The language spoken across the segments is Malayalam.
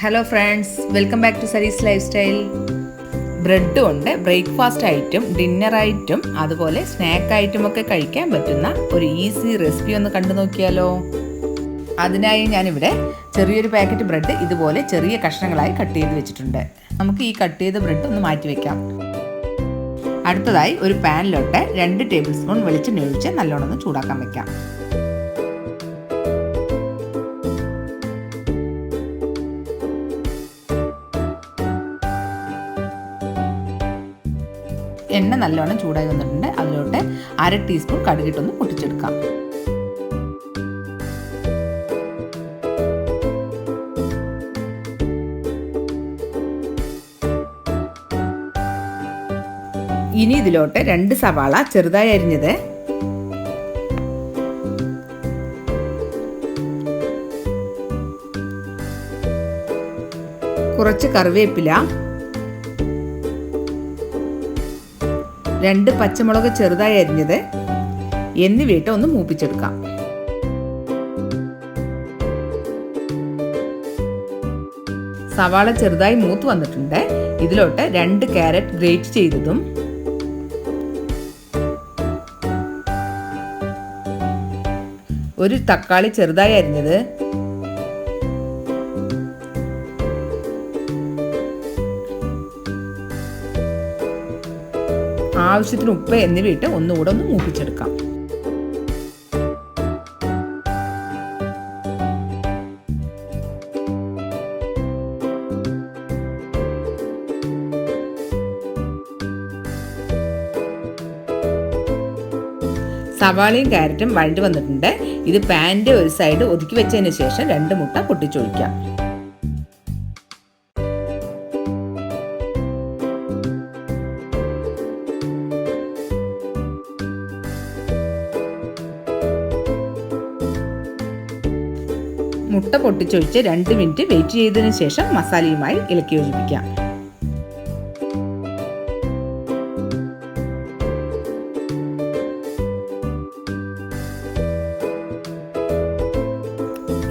Hello friends, welcome back to Sari's lifestyle. Bread കൊണ്ട് ബ്രേക്ക്ഫാസ്റ്റ് ആയിട്ടും ഡിന്നർ ആയിട്ടും അതുപോലെ സ്നാക്ക് ആയിട്ടും ഒക്കെ കഴിക്കാൻ പറ്റുന്ന ഒരു ഈസി റെസിപ്പി ഒന്ന് കണ്ടു നോക്കിയാലോ. അതിനായി ഞാനിവിടെ ചെറിയൊരു പാക്കറ്റ് ബ്രെഡ് ഇതുപോലെ ചെറിയ കഷ്ണങ്ങളായി കട്ട് ചെയ്ത് വെച്ചിട്ടുണ്ട്. നമുക്ക് ഈ കട്ട് ചെയ്ത ബ്രെഡ് ഒന്ന് മാറ്റി വയ്ക്കാം. അടുത്തതായി ഒരു പാനിലോട്ട് 2 ടേബിൾ സ്പൂൺ വെളിച്ചെണ്ണ ഒഴിച്ച് നല്ലോണം ഒന്ന് ചൂടാക്കാൻ വയ്ക്കാം. എണ്ണ നല്ലോണം ചൂടായി വന്നിട്ടുണ്ട്. അതിലോട്ട് 1/2 ടീസ്പൂൺ കടുകിട്ടൊന്ന് പൊട്ടിച്ചെടുക്കാം. ഇനി ഇതിലോട്ട് 2 സവാള ചെറുതായി അരിഞ്ഞത്, കുറച്ച് കറിവേപ്പില, 2 പച്ചമുളക് ചെറുതായി അരിഞ്ഞത് എന്നിവയിട്ട് ഒന്ന് മൂപ്പിച്ചെടുക്കാം. സവാള ചെറുതായി മൂത്ത് വന്നിട്ടുണ്ട്. ഇതിലോട്ട് 2 ക്യാരറ്റ് ഗ്രേറ്റ് ചെയ്തതും, 1 തക്കാളി ചെറുതായി അരിഞ്ഞത്, ആവശ്യത്തിന് ഉപ്പ് എന്നിവയിട്ട് ഒന്നുകൂടെ ഒന്ന് മൂപ്പിച്ചെടുക്കാം. സവാളയും ക്യാരറ്റും വഴണ്ടി വന്നിട്ടുണ്ട്. ഇത് പാനിന്റെ ഒരു സൈഡ് ഒതുക്കി വെച്ചതിന് ശേഷം 2 മുട്ട പൊട്ടിച്ചൊഴിക്കാം. മുട്ട പൊട്ടിച്ചൊഴിച്ച് 2 മിനിറ്റ് വെയിറ്റ് ചെയ്തതിനു ശേഷം മസാലയുമായി ഇളക്കി യോജിപ്പിക്കാം.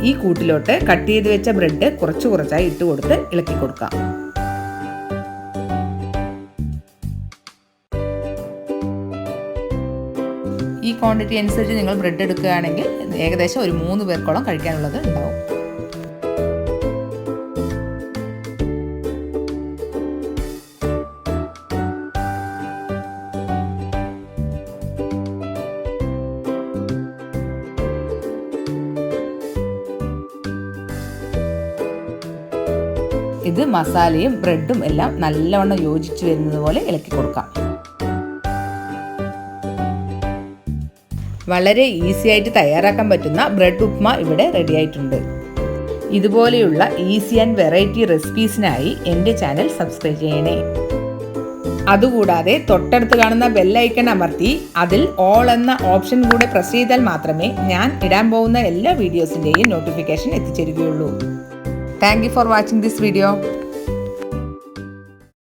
ഈ കൂട്ടിലോട്ട് കട്ട് ചെയ്ത് വെച്ച ബ്രെഡ് കുറച്ചായി ഇട്ട് കൊടുത്ത് ഇളക്കി കൊടുക്കാം. ഈ ക്വാണ്ടിറ്റി അനുസരിച്ച് നിങ്ങൾ ബ്രെഡ് എടുക്കുകയാണെങ്കിൽ ഏകദേശം ഒരു 3 പേർക്കോളം കഴിക്കാനുള്ളത് ഉണ്ടാവും. ഇത് മസാലയും ബ്രെഡും എല്ലാം നല്ലവണ്ണം യോജിച്ച് വരുന്നത് പോലെ ഇളക്കി കൊടുക്കാം. വളരെ ഈസി ആയിട്ട് തയ്യാറാക്കാൻ പറ്റുന്ന ബ്രെഡ് ഉപ്മ ഇവിടെ റെഡി ആയിട്ടുണ്ട്. ഇതുപോലെയുള്ള ഈസി ആൻഡ് വെറൈറ്റി റെസിപ്പീസിനായി എൻ്റെ ചാനൽ സബ്സ്ക്രൈബ് ചെയ്യണേ. അതുകൂടാതെ തൊട്ടടുത്ത് കാണുന്ന ബെല്ലൈക്കൺ അമർത്തി അതിൽ ഓൾ എന്ന ഓപ്ഷൻ കൂടെ പ്രസ് ചെയ്താൽ മാത്രമേ ഞാൻ ഇടാൻ പോകുന്ന എല്ലാ വീഡിയോസിൻ്റെയും നോട്ടിഫിക്കേഷൻ എത്തിച്ചേരുകയുള്ളൂ. Thank you for watching this video.